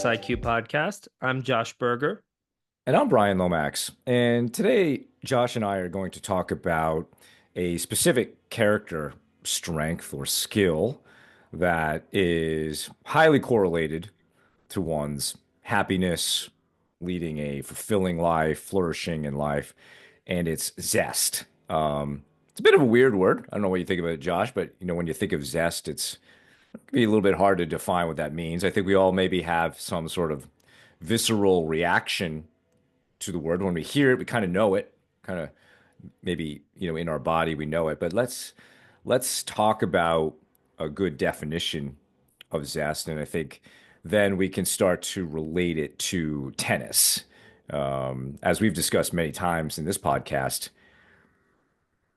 IQ podcast. I'm Josh Berger. And I'm Brian Lomax. And today, Josh and I are going to talk about a specific character strength or skill that is highly correlated to one's happiness, leading a fulfilling life, flourishing in life, and it's zest. It's a bit of a weird word. I don't know what you think about it, Josh, but when you think of zest, it can be a little bit hard to define what that means. I think we all maybe have some sort of visceral reaction to the word. When we hear it, we kind of know it, kind of maybe, in our body we know it. But let's talk about a good definition of zest, and I think then we can start to relate it to tennis. As we've discussed many times in this podcast,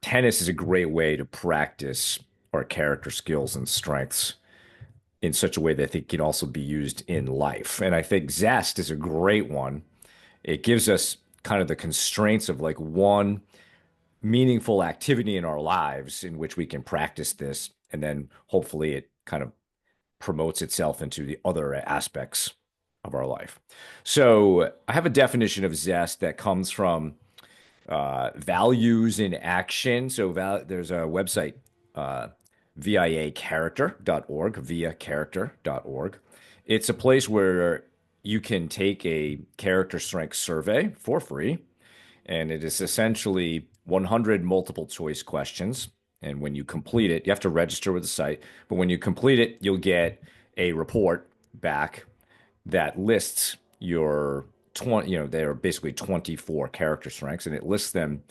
tennis is a great way to practice our character skills and strengths in such a way that they can also be used in life. And I think zest is a great one. It gives us kind of the constraints of like one meaningful activity in our lives in which we can practice this. And then hopefully it kind of promotes itself into the other aspects of our life. So I have a definition of zest that comes from values in action. So there's a website, viacharacter.org, viacharacter.org. It's a place where you can take a character strength survey for free, and it is essentially 100 multiple choice questions. And when you complete it, you have to register with the site, but when you complete it, you'll get a report back that lists your 20, they're basically 24 character strengths, and it lists them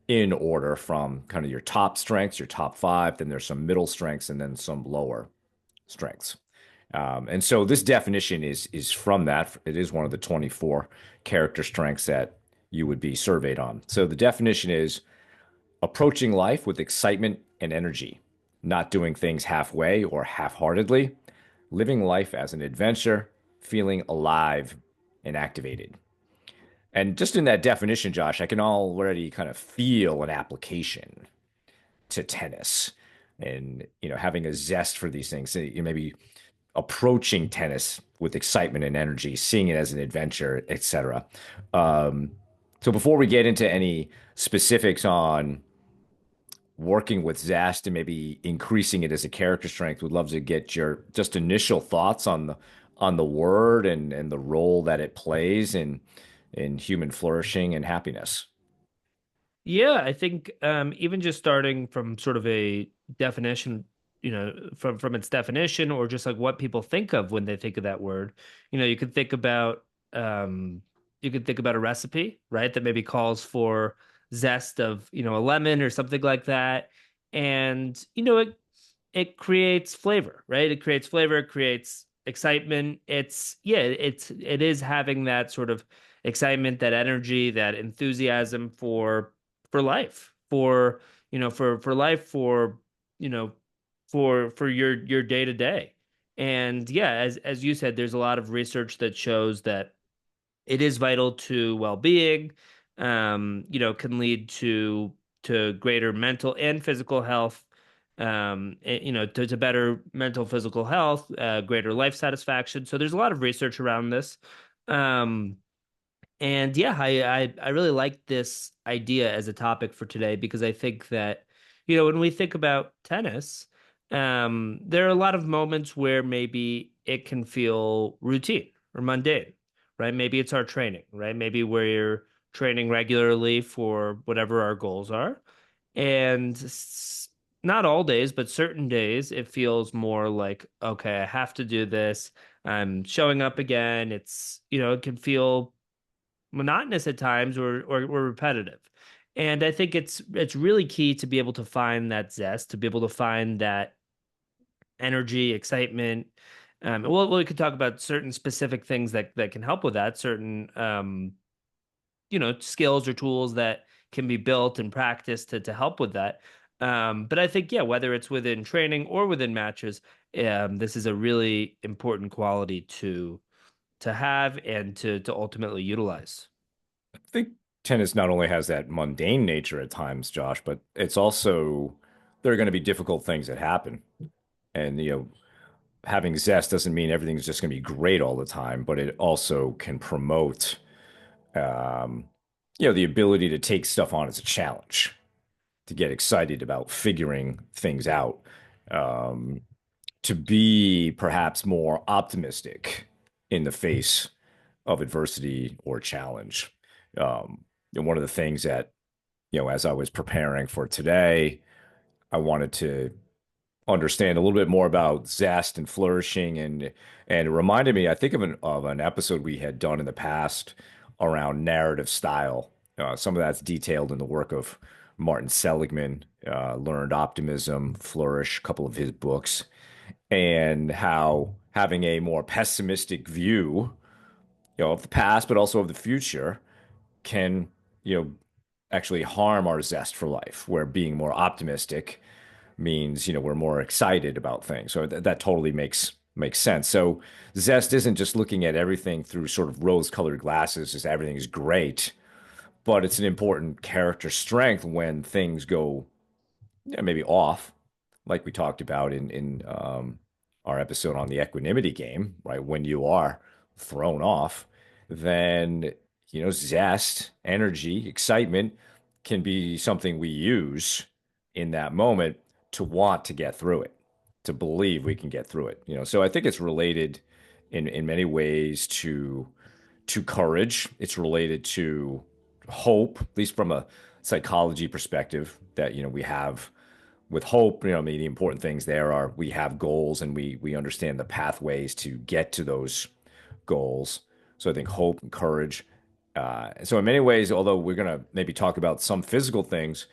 in order from kind of your top strengths, your top five, then there's some middle strengths, and then some lower strengths. And so this definition is from that. It is one of the 24 character strengths that you would be surveyed on. So the definition is approaching life with excitement and energy, not doing things halfway or half-heartedly, living life as an adventure, feeling alive and activated. And just in that definition, Josh, I can already kind of feel an application to tennis and, having a zest for these things. So, maybe approaching tennis with excitement and energy, seeing it as an adventure, etc. So before we get into any specifics on working with zest and maybe increasing it as a character strength, would love to get your just initial thoughts on the word and the role that it plays in human flourishing and happiness. Yeah, I think even just starting from sort of a definition, from its definition or just like what people think of when they think of that word, you could think about a recipe, right? That maybe calls for zest of, a lemon or something like that. And, it creates flavor, right? It creates flavor, it creates excitement. It is having that sort of excitement, that energy, that enthusiasm for life, for life, you know, for your day to day. And yeah, as you said, there's a lot of research that shows that it is vital to well-being, can lead to greater mental and physical health, to better mental physical health, greater life satisfaction. So there's a lot of research around this. Um, and yeah, I really like this idea as a topic for today because I think that, when we think about tennis, there are a lot of moments where maybe it can feel routine or mundane, right? Maybe it's our training, right? Maybe we're training regularly for whatever our goals are. And not all days, but certain days, it feels more like, okay, I have to do this. I'm showing up again. It can feel monotonous at times or repetitive. And I think it's really key to be able to find that zest, to be able to find that energy, excitement. We could talk about certain specific things that can help with that, certain skills or tools that can be built and practiced to help with that. But I think, yeah, whether it's within training or within matches, this is a really important quality to have and to ultimately utilize. I think tennis not only has that mundane nature at times, Josh, but it's also there are going to be difficult things that happen. And having zest doesn't mean everything's just going to be great all the time, but it also can promote, um, the ability to take stuff on as a challenge, to get excited about figuring things out, um, to be perhaps more optimistic in the face of adversity or challenge. And one of the things that, as I was preparing for today, I wanted to understand a little bit more about zest and flourishing, and it reminded me, I think, of an episode we had done in the past around narrative style. Some of that's detailed in the work of Martin Seligman, Learned Optimism, Flourish, a couple of his books, and how having a more pessimistic view, of the past, but also of the future, can, actually harm our zest for life, where being more optimistic means, we're more excited about things. So that totally makes sense. So zest isn't just looking at everything through sort of rose-colored glasses as everything is great, but it's an important character strength when things go, maybe off, like we talked about in our episode on the equanimity game, right? When you are thrown off, then, zest, energy, excitement can be something we use in that moment to want to get through it, to believe we can get through it. So I think it's related in many ways to courage. It's related to hope, at least from a psychology perspective, that, we have with hope. I mean, the important things there are we have goals and we understand the pathways to get to those goals. So I think hope and courage. So in many ways, although we're going to maybe talk about some physical things,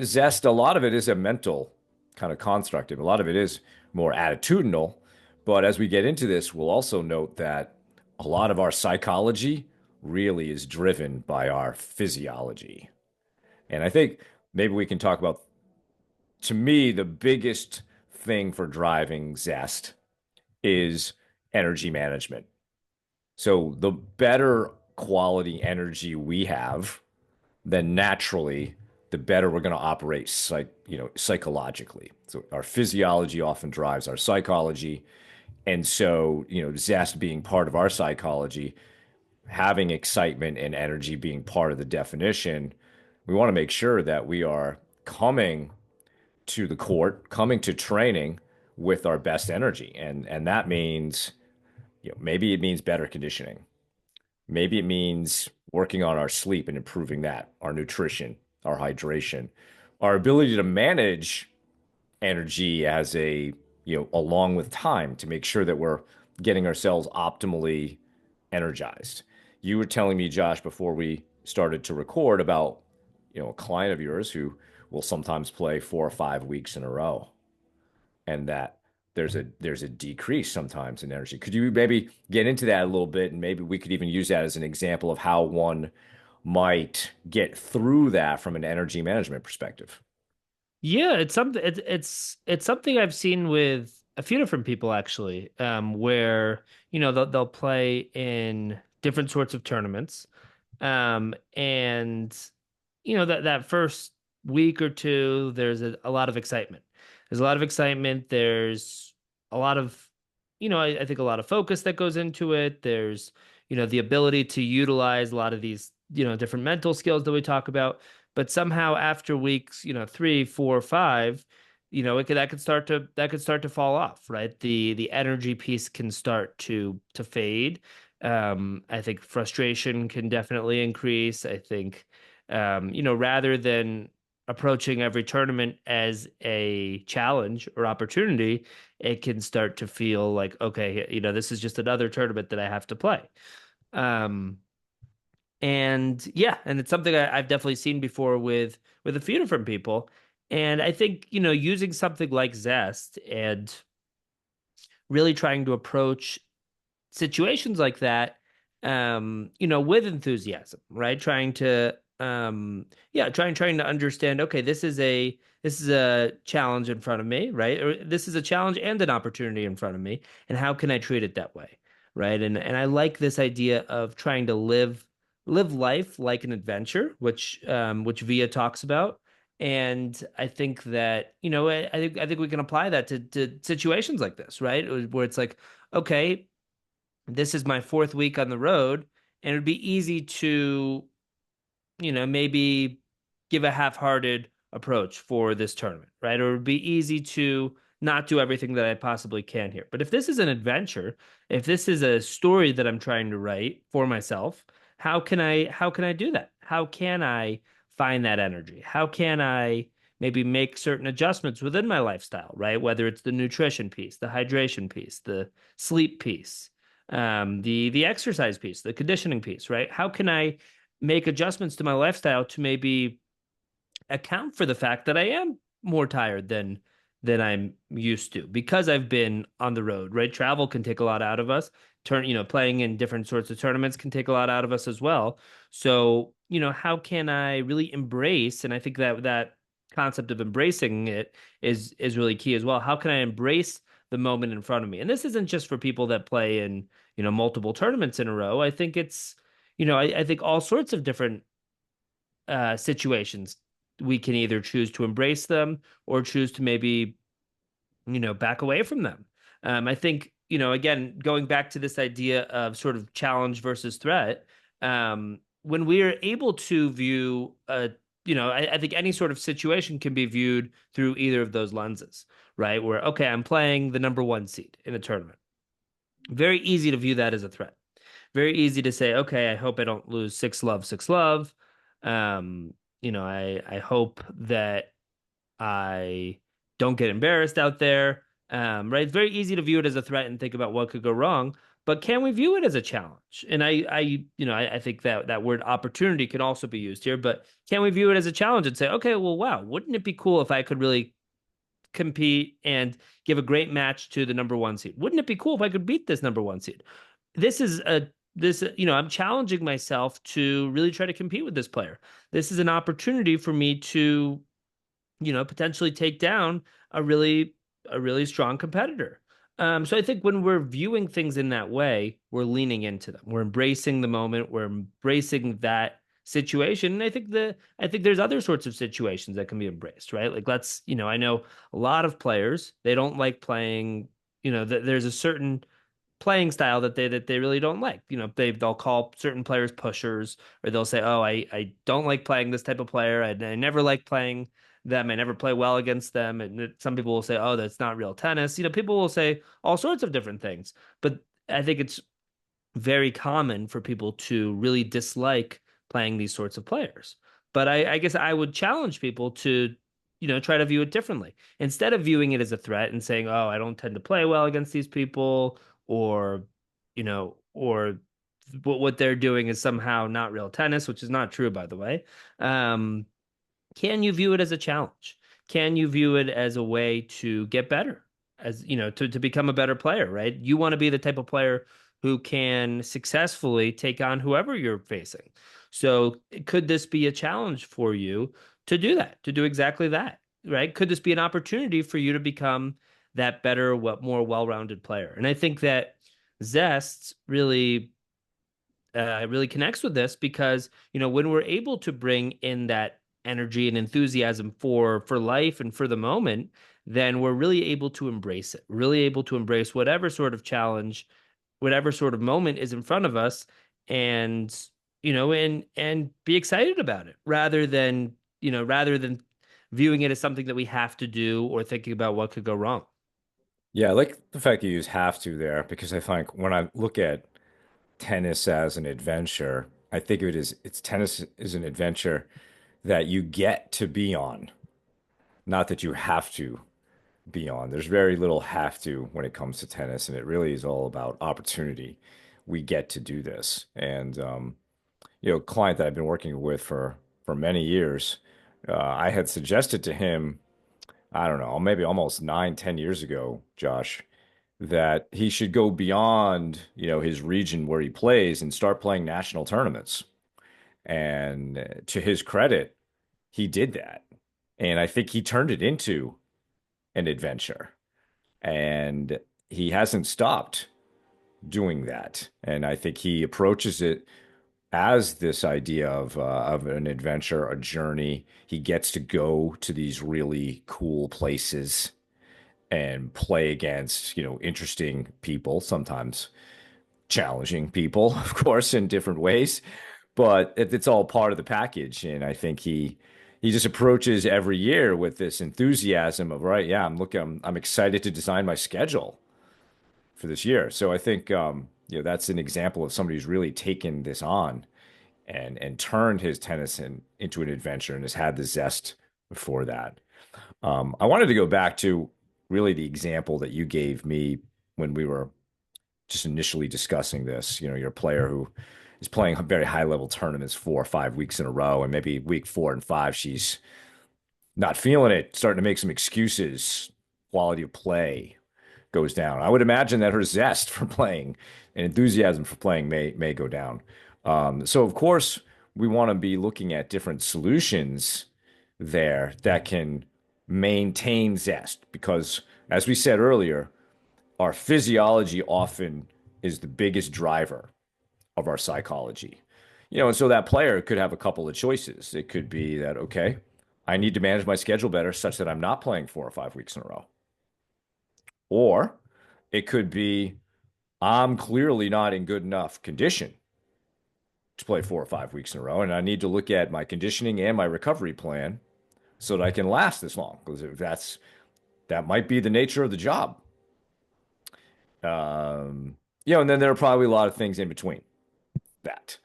zest, a lot of it is a mental kind of construct. A lot of it is more attitudinal. But as we get into this, we'll also note that a lot of our psychology really is driven by our physiology. And I think maybe we can talk about, to me, the biggest thing for driving zest is energy management. So the better quality energy we have, then naturally the better we're going to operate psychologically. So our physiology often drives our psychology. And so, zest being part of our psychology, having excitement and energy being part of the definition, we want to make sure that we are coming to the court, coming to training with our best energy. And that means, maybe it means better conditioning. Maybe it means working on our sleep and improving that, our nutrition, our hydration, our ability to manage energy as along with time, to make sure that we're getting ourselves optimally energized. You were telling me, Josh, before we started to record about, a client of yours who will sometimes play 4 or 5 weeks in a row, and that there's a decrease sometimes in energy. Could you maybe get into that a little bit, and maybe we could even use that as an example of how one might get through that from an energy management perspective? Yeah, it's something I've seen with a few different people actually, where they'll play in different sorts of tournaments, and that first week or two, there's a lot of excitement. There's a lot of excitement. There's a lot of, I think a lot of focus that goes into it. There's, the ability to utilize a lot of these, different mental skills that we talk about. But somehow after weeks, 3, 4, 5, that could start to fall off, right? The energy piece can start to fade. I think frustration can definitely increase. I think rather than approaching every tournament as a challenge or opportunity, it can start to feel like, okay, this is just another tournament that I have to play. Um, and yeah, and it's something I've definitely seen before with a few different people. And I think, using something like Zest and really trying to approach situations like that, with enthusiasm, right? Trying to understand, okay, this is a challenge in front of me, right? Or this is a challenge and an opportunity in front of me, and how can I treat it that way, right? And I like this idea of trying to live life like an adventure, which Via talks about, And I think that, I think we can apply that to situations like this, right? Where it's like, okay, this is my fourth week on the road, and it'd be easy to, maybe give a half-hearted approach for this tournament, right? Or it'd be easy to not do everything that I possibly can here. But if this is an adventure, if this is a story that I'm trying to write for myself, how can I do that? How can I find that energy? How can I maybe make certain adjustments within my lifestyle, right? Whether it's the nutrition piece, the hydration piece, the sleep piece, the exercise piece, the conditioning piece, right? How can I make adjustments to my lifestyle to maybe account for the fact that I am more tired than I'm used to because I've been on the road, right? Travel can take a lot out of us. Playing in different sorts of tournaments can take a lot out of us as well. So, how can I really embrace, and I think that concept of embracing it is really key as well. How can I embrace the moment in front of me? And this isn't just for people that play in, multiple tournaments in a row. I think I think all sorts of different situations, we can either choose to embrace them or choose to maybe, back away from them. I think, again, going back to this idea of sort of challenge versus threat, when we are able to view I think any sort of situation can be viewed through either of those lenses, right? Where, okay, I'm playing the number one seed in a tournament. Very easy to view that as a threat. Very easy to say, okay, I hope I don't lose 6-love, 6-love. I hope that I don't get embarrassed out there. Right? It's very easy to view it as a threat and think about what could go wrong. But can we view it as a challenge? And I think that word opportunity can also be used here. But can we view it as a challenge and say, okay, well, wow, wouldn't it be cool if I could really compete and give a great match to the number one seed? Wouldn't it be cool if I could beat this number one seed? This is a this I'm challenging myself to really try to compete with this player. This is an opportunity for me to, potentially take down a really strong competitor. So I think when we're viewing things in that way, we're leaning into them. We're embracing the moment. We're embracing that situation. And I think there's other sorts of situations that can be embraced, right? Like, I know a lot of players, they don't like playing, there's a certain playing style that they really don't like. They'll call certain players pushers, or they'll say, "Oh, I don't like playing this type of player. I never like playing them. I never play well against them." And some people will say, "Oh, that's not real tennis." People will say all sorts of different things. But I think it's very common for people to really dislike playing these sorts of players. But I guess I would challenge people to, try to view it differently. Instead of viewing it as a threat and saying, oh, I don't tend to play well against these people, or, or what they're doing is somehow not real tennis, which is not true, by the way. Um, can you view it as a challenge? Can you view it as a way to get better, as to become a better player, right? You want to be the type of player who can successfully take on whoever you're facing. So could this be a challenge for you to do that, to do exactly that, right? Could this be an opportunity for you to become that better, what more well-rounded player? And I think that Zest really connects with this because, when we're able to bring in that energy and enthusiasm for life and for the moment, then we're really able to embrace it, really able to embrace whatever sort of challenge, whatever sort of moment is in front of us, and and be excited about it rather than viewing it as something that we have to do or thinking about what could go wrong. Yeah, I like the fact you use have to there because I find when I look at tennis as an adventure, I think of it as it's tennis is an adventure that you get to be on, not that you have to be on. There's very little have to when it comes to tennis, and it really is all about opportunity. We get to do this. And client that I've been working with for many years, I had suggested to him, I don't know, maybe almost 9, 10 years ago, Josh, that he should go beyond, his region where he plays and start playing national tournaments. And to his credit, he did that. And I think he turned it into an adventure. And he hasn't stopped doing that. And I think he approaches it as this idea of an adventure, a journey. He gets to go to these really cool places and play against, interesting people, sometimes challenging people, of course, in different ways. But it's all part of the package. And I think he just approaches every year with this enthusiasm of, right, yeah, I'm excited to design my schedule for this year. So I think that's an example of somebody who's really taken this on and turned his tennis into an adventure and has had the zest before that. I wanted to go back to really the example that you gave me when we were just initially discussing this. You're a player who is playing very high level tournaments 4 or 5 weeks in a row, and maybe week 4 and 5, she's not feeling it, starting to make some excuses. Quality of play goes down. I would imagine that her zest for playing and enthusiasm for playing may go down. So of course, we want to be looking at different solutions there that can maintain zest because, as we said earlier, our physiology often is the biggest driver of our psychology. And so that player could have a couple of choices. It could be that, okay, I need to manage my schedule better such that I'm not playing 4 or 5 weeks in a row. Or it could be, I'm clearly not in good enough condition to play 4 or 5 weeks in a row. And I need to look at my conditioning and my recovery plan so that I can last this long. Because if that might be the nature of the job. And then there are probably a lot of things in between that.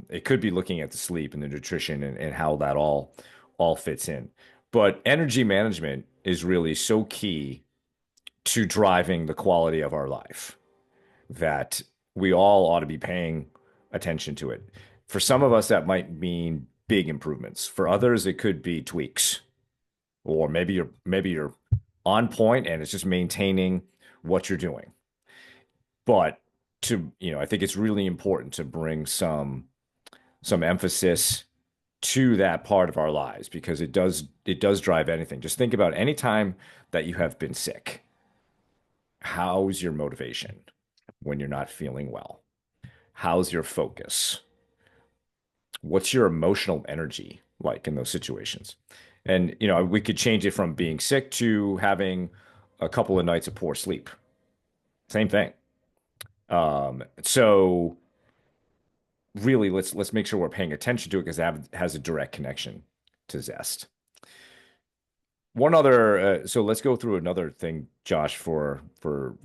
It could be looking at the sleep and the nutrition and how that all fits in. But energy management is really so key to driving the quality of our life that we all ought to be paying attention to it. For some of us, that might mean big improvements. For others, it could be tweaks, or maybe you're on point and it's just maintaining what you're doing. But I think it's really important to bring some emphasis to that part of our lives because it does drive anything. Just think about any time that you have been sick. How's your motivation when you're not feeling well? How's your focus? What's your emotional energy like in those situations? And we could change it from being sick to having a couple of nights of poor sleep. Same thing. So really, let's make sure we're paying attention to it because that has a direct connection to Zest. So let's go through another thing, Josh, for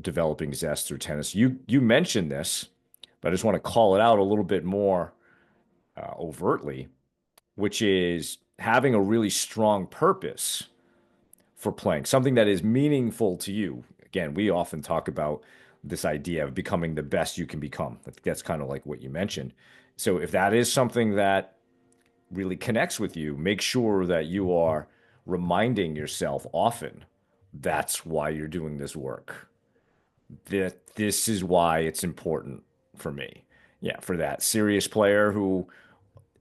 developing Zest through tennis. You mentioned this, but I just want to call it out a little bit more overtly, which is having a really strong purpose for playing, something that is meaningful to you. Again, we often talk about this idea of becoming the best you can become. That's kind of like what you mentioned. So if that is something that really connects with you, make sure that you are reminding yourself often that's why you're doing this work. That this is why it's important for me. Yeah, for that serious player who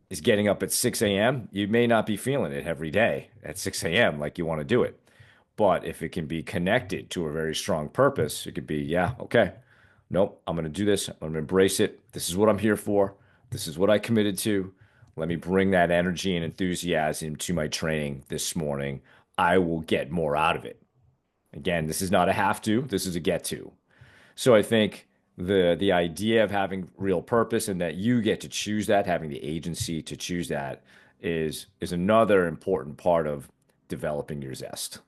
is getting up at 6 a.m., you may not be feeling it every day at 6 a.m. like you want to do it. But if it can be connected to a very strong purpose, it could be, yeah, okay, nope, I'm going to do this. I'm going to embrace it. This is what I'm here for. This is what I committed to. Let me bring that energy and enthusiasm to my training this morning. I will get more out of it. Again, this is not a have to, this is a get to. So I think the idea of having real purpose and that you get to choose that, having the agency to choose that is another important part of developing your zest.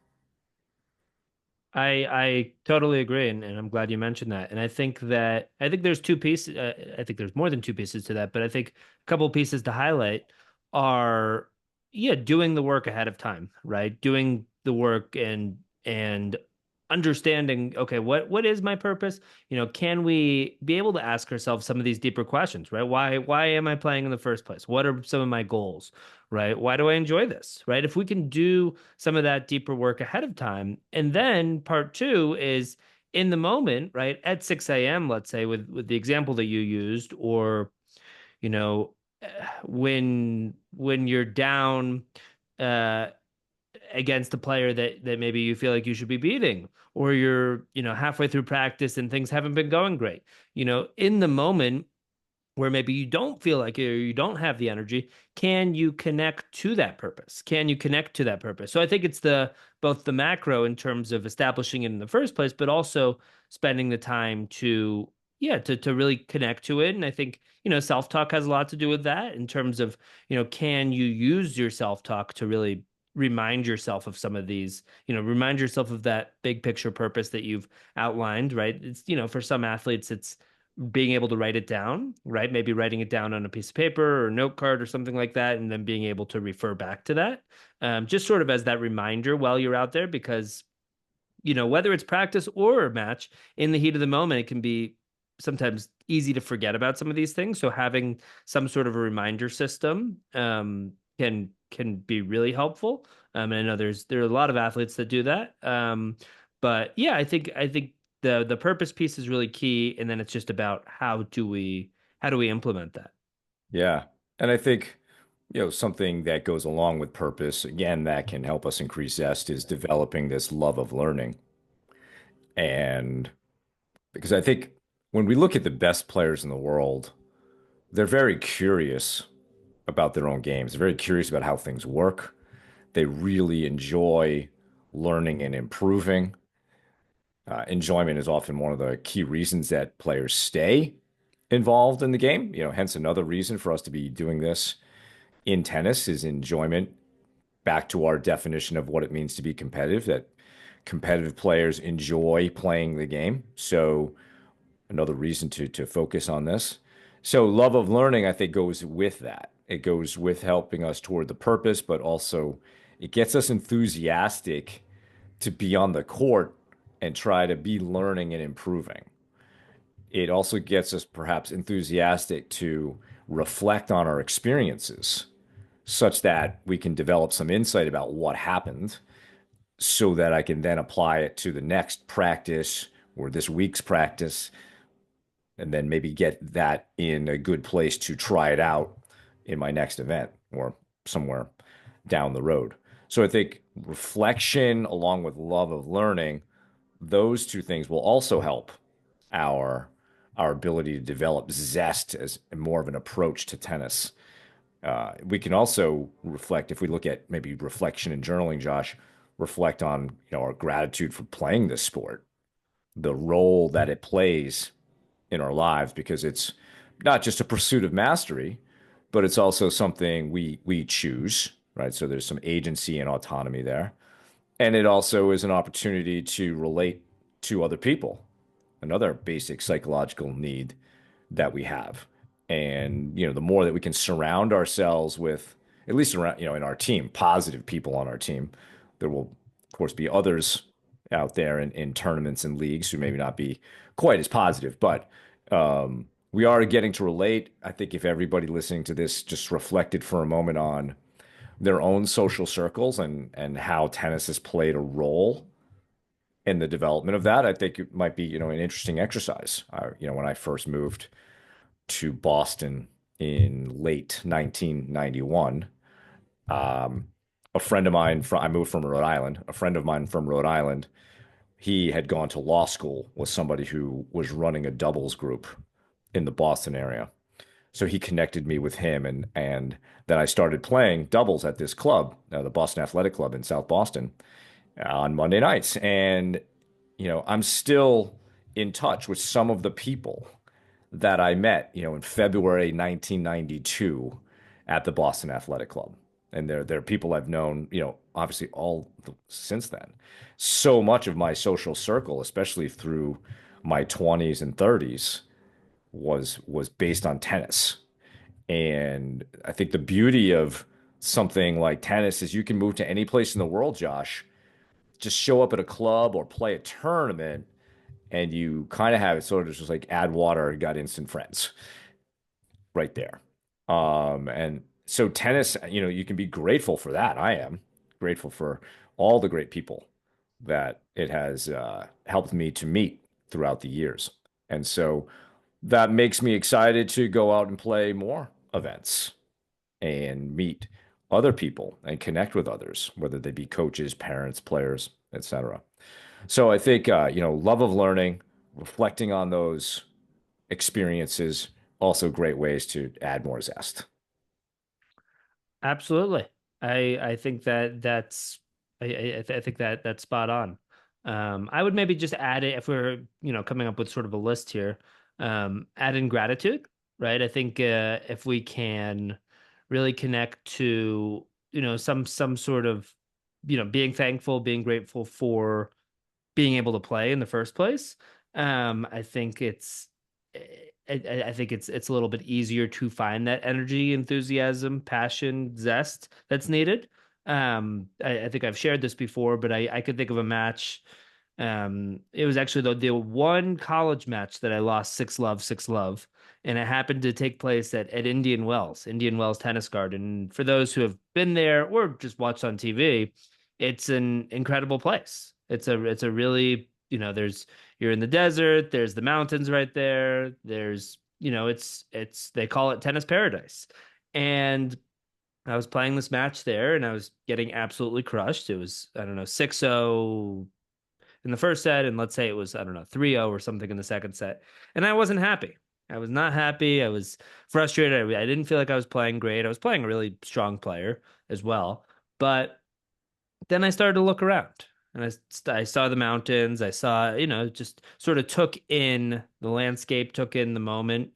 I totally agree, and I'm glad you mentioned that. And I think there's two pieces. I think there's more than two pieces to that, but I think a couple pieces to highlight are, yeah, doing the work ahead of time, right? Doing the work and understanding, okay, what is my purpose? Can we be able to ask ourselves some of these deeper questions, right? Why am I playing in the first place? What are some of my goals, right? Why do I enjoy this, right? If we can do some of that deeper work ahead of time. And then part two is in the moment, right? At 6 a.m., let's say, with the example that you used, or, you know, eh, when you're down uh against a player that maybe you feel like you should be beating, or you're, halfway through practice and things haven't been going great. In the moment, where maybe you don't feel like it or you don't have the energy, can you connect to that purpose? Can you connect to that purpose? So I think it's the both the macro in terms of establishing it in the first place, but also spending the time to yeah, to really connect to it. And I think, self-talk has a lot to do with that in terms of, can you use your self-talk to really remind yourself of some of these, remind yourself of that big picture purpose that you've outlined, right? It's, for some athletes, it's being able to write it down, right? Maybe writing it down on a piece of paper or a note card or something like that, and then being able to refer back to that, just sort of as that reminder while you're out there, because whether it's practice or a match, in the heat of the moment, it can be sometimes easy to forget about some of these things. So having some sort of a reminder system can be really helpful. And I know there are a lot of athletes that do that. But yeah, I think the purpose piece is really key, and then it's just about how do we implement that. Yeah. And I think, something that goes along with purpose, again, that can help us increase zest is developing this love of learning. And because I think when we look at the best players in the world, they're very curious about their own games. They're very curious about how things work. They really enjoy learning and improving. Enjoyment is often one of the key reasons that players stay involved in the game. Hence another reason for us to be doing this in tennis is enjoyment. Back to our definition of what it means to be competitive, that competitive players enjoy playing the game. So another reason to focus on this. So love of learning, I think, goes with that. It goes with helping us toward the purpose, but also it gets us enthusiastic to be on the court and try to be learning and improving. It also gets us perhaps enthusiastic to reflect on our experiences such that we can develop some insight about what happened so that I can then apply it to the next practice or this week's practice and then maybe get that in a good place to try it out in my next event or somewhere down the road. So I think reflection along with love of learning, those two things will also help our our ability to develop zest as more of an approach to tennis. We can also reflect if we look at maybe reflection and journaling, Josh, reflect on our gratitude for playing this sport, the role that it plays in our lives, because it's not just a pursuit of mastery, but it's also something we choose, right? So there's some agency and autonomy there. And it also is an opportunity to relate to other people, another basic psychological need that we have. And, the more that we can surround ourselves with, at least around, in our team, positive people on our team, there will, of course, be others out there in tournaments and leagues who maybe not be quite as positive, but we are getting to relate. I think if everybody listening to this just reflected for a moment on their own social circles and how tennis has played a role in the development of that, I think it might be, an interesting exercise. When I first moved to Boston in late 1991, um, a friend of mine from I moved from Rhode Island. A friend of mine from Rhode Island, he had gone to law school with somebody who was running a doubles group in the Boston area. So he connected me with him, and then I started playing doubles at this club, the Boston Athletic Club in South Boston, on Monday nights. And I'm still in touch with some of the people that I met, in February 1992 at the Boston Athletic Club. And they're people I've known, obviously since then. So much of my social circle, especially through my 20s and 30s, was based on tennis. And I think the beauty of something like tennis is you can move to any place in the world, Josh, just show up at a club or play a tournament, and you kind of have it sort of just like add water, got instant friends right there. And so tennis, you can be grateful for that. I am grateful for all the great people that it has helped me to meet throughout the years. And so that makes me excited to go out and play more events and meet other people and connect with others, whether they be coaches, parents, players, etc. So I think love of learning, reflecting on those experiences, also great ways to add more zest. Absolutely. I think that that's I think that that's spot on. I would maybe just add it if we're, coming up with sort of a list here. Add in gratitude, right? I think if we can really connect to, some sort of, being thankful, being grateful for being able to play in the first place. I think I think it's a little bit easier to find that energy, enthusiasm, passion, zest that's needed. I think I've shared this before, but I could think of a match. It was actually the one college match that I lost 6-love, 6-love, and it happened to take place at Indian Wells Tennis Garden. And for those who have been there or just watched on TV, it's an incredible place. It's a really, you're in the desert, there's the mountains right there. There's, it's they call it tennis paradise. And I was playing this match there and I was getting absolutely crushed. It was, I don't know, 6-0 in the first set, and let's say it was, I don't know, 3-0 or something in the second set. And I wasn't happy. I was not happy. I was frustrated. I didn't feel like I was playing great. I was playing a really strong player as well. But then I started to look around and I saw the mountains. I saw, just sort of took in the landscape, took in the moment,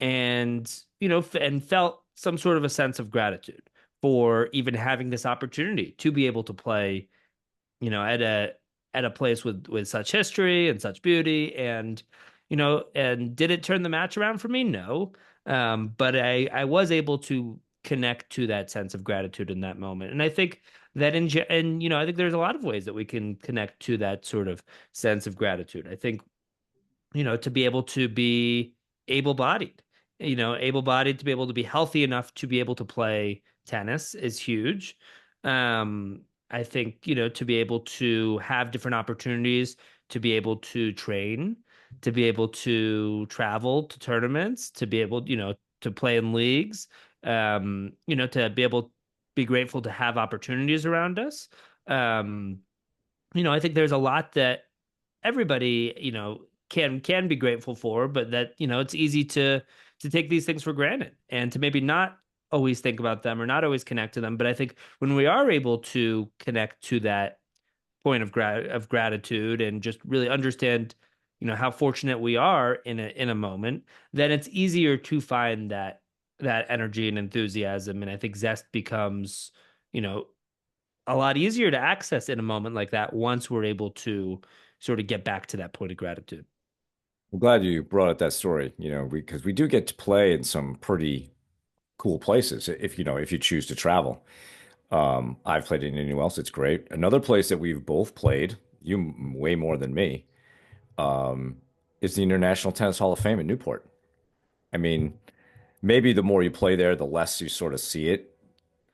and, and felt some sort of a sense of gratitude for even having this opportunity to be able to play, at a place with such history and such beauty. And, and did it turn the match around for me? No. But I was able to connect to that sense of gratitude in that moment. And I think that and, I think there's a lot of ways that we can connect to that sort of sense of gratitude. I think, to be able to be able-bodied, able-bodied to be able to be healthy enough to be able to play tennis is huge. I think, to be able to have different opportunities, to be able to train, to be able to travel to tournaments, to be able, to play in leagues, to be able be grateful to have opportunities around us. Um, I think there's a lot that everybody, can be grateful for, but that, it's easy to take these things for granted and to maybe not always think about them or not always connect to them. But I think when we are able to connect to that point of gratitude and just really understand, how fortunate we are in a moment, then it's easier to find that energy and enthusiasm. And I think zest becomes, you know, a lot easier to access in a moment like that once we're able to sort of get back to that point of gratitude. I'm glad you brought up that story, because we do get to play in some pretty cool places if if you choose to travel. I've played in Indian Wells. It's great. Another place that we've both played, you way more than me, um, is the International Tennis Hall of Fame in Newport. I mean, maybe the more you play there, the less you sort of see it.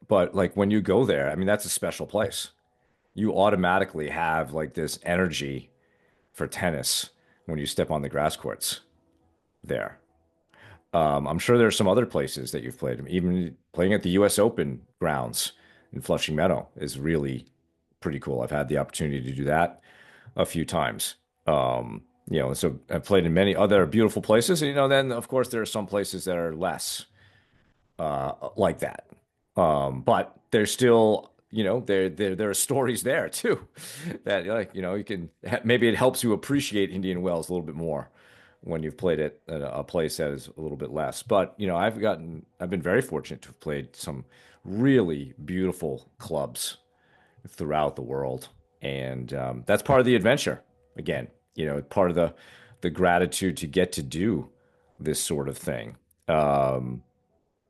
But like when you go there, I mean, that's a special place. You automatically have like this energy for tennis when you step on the grass courts there. I'm sure there are some other places that you've played. Even playing at the U.S. Open grounds in Flushing Meadow is really pretty cool. I've had the opportunity to do that a few times. So I've played in many other beautiful places. And, then of course there are some places that are less like that. But there's still, there are stories there too that like, you can maybe it helps you appreciate Indian Wells a little bit more when you've played it at a place that is a little bit less. But, I've been very fortunate to have played some really beautiful clubs throughout the world. And that's part of the adventure. Again, part of the gratitude to get to do this sort of thing. Um,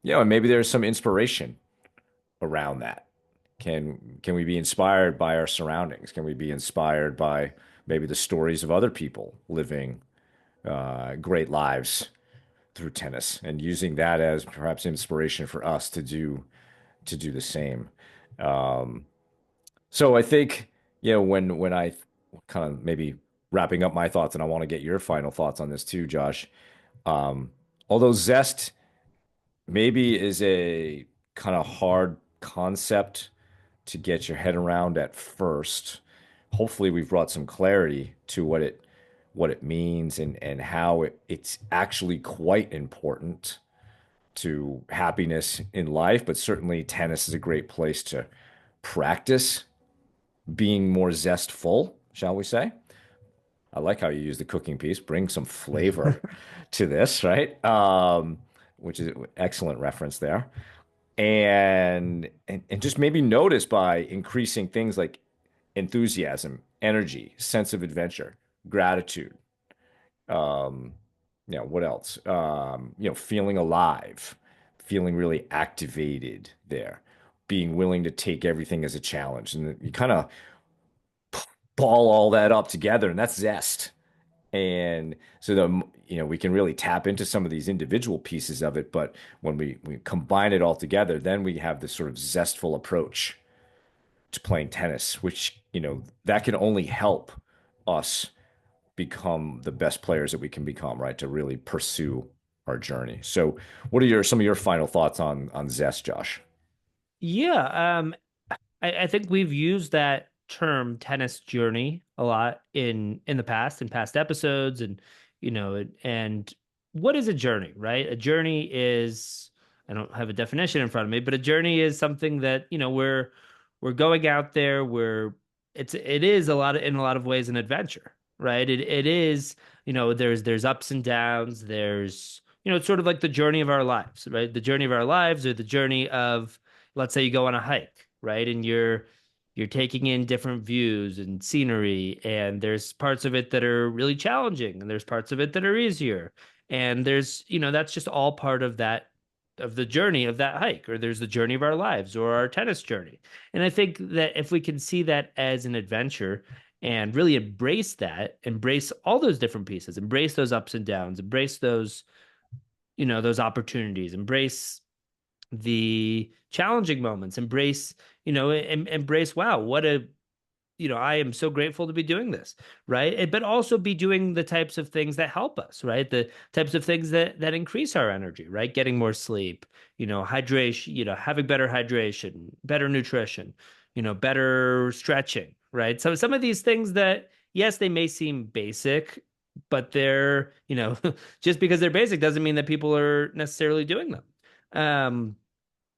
and maybe there's some inspiration around that. Can we be inspired by our surroundings? Can we be inspired by maybe the stories of other people living great lives through tennis and using that as perhaps inspiration for us to do the same? Um, so I think when I kind of maybe wrapping up my thoughts, and I want to get your final thoughts on this too, Josh. Um, although Zest maybe is a kind of hard concept to get your head around at first. Hopefully, we've brought some clarity to what it means and how it's actually quite important to happiness in life. But certainly, tennis is a great place to practice being more zestful, shall we say? I like how you use the cooking piece. Bring some flavor to this, right? Which is an excellent reference there. And just maybe notice by increasing things like enthusiasm, energy, sense of adventure, gratitude. Um, what else? Feeling alive, feeling really activated there, being willing to take everything as a challenge. And you kind of ball all that up together, and that's zest. And so we can really tap into some of these individual pieces of it, but when we combine it all together, then we have this sort of zestful approach to playing tennis, which, that can only help us become the best players that we can become, right? To really pursue our journey. So what are some of your final thoughts on zest, Josh? Yeah, I think we've used that term tennis journey a lot in the past, in past episodes, and and what is a journey, right? A journey is, I don't have a definition in front of me, but a journey is something that, we're going out there, it is a lot of, in a lot of ways, an adventure, right? It is, there's ups and downs, there's, it's sort of like the journey of our lives, right? The journey of our lives, or the journey of, let's say you go on a hike, right? And you're taking in different views and scenery, and there's parts of it that are really challenging, and there's parts of it that are easier. And there's, that's just all part of that, of the journey of that hike, or there's the journey of our lives or our tennis journey. And I think that if we can see that as an adventure and really embrace that, embrace all those different pieces, embrace those ups and downs, embrace those, those opportunities, embrace the challenging moments, embrace, embrace, wow, what a, I am so grateful to be doing this, right? But also be doing the types of things that help us, right? The types of things that increase our energy, right? Getting more sleep, hydration, having better hydration, better nutrition, better stretching, right? So some of these things that, yes, they may seem basic, but they're, just because they're basic doesn't mean that people are necessarily doing them. Um,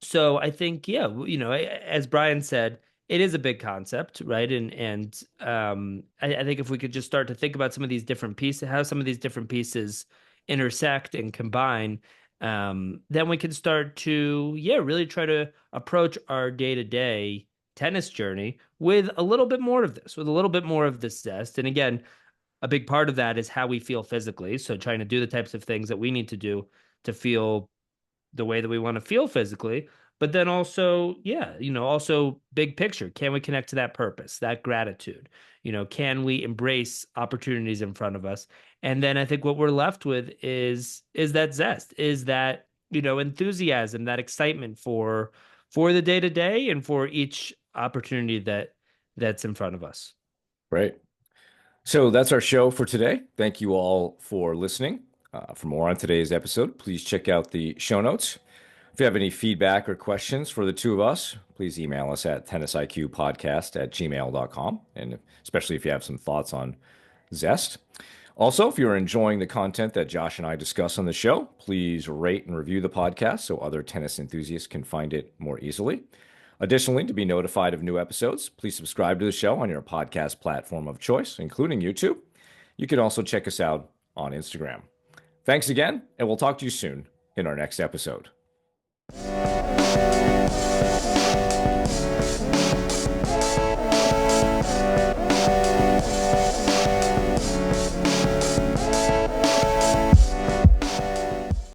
so I think, yeah, as Brian said, it is a big concept, right? And I think if we could just start to think about some of these different pieces, how some of these different pieces intersect and combine, then we can start to, yeah, really try to approach our day-to-day tennis journey with a little bit more of this, with a little bit more of this zest. And again, a big part of that is how we feel physically. So trying to do the types of things that we need to do to feel the way that we want to feel physically, but then also, yeah, also big picture. Can we connect to that purpose, that gratitude? Can we embrace opportunities in front of us? And then I think what we're left with is that zest, is that, enthusiasm, that excitement for the day to day and for each opportunity that's in front of us. Right. So that's our show for today. Thank you all for listening. For more on today's episode, please check out the show notes. If you have any feedback or questions for the two of us, please email us at tennisiqpodcast@gmail.com. And especially if you have some thoughts on Zest. Also, if you're enjoying the content that Josh and I discuss on the show, please rate and review the podcast so other tennis enthusiasts can find it more easily. Additionally, to be notified of new episodes, please subscribe to the show on your podcast platform of choice, including YouTube. You can also check us out on Instagram. Thanks again, and we'll talk to you soon in our next episode.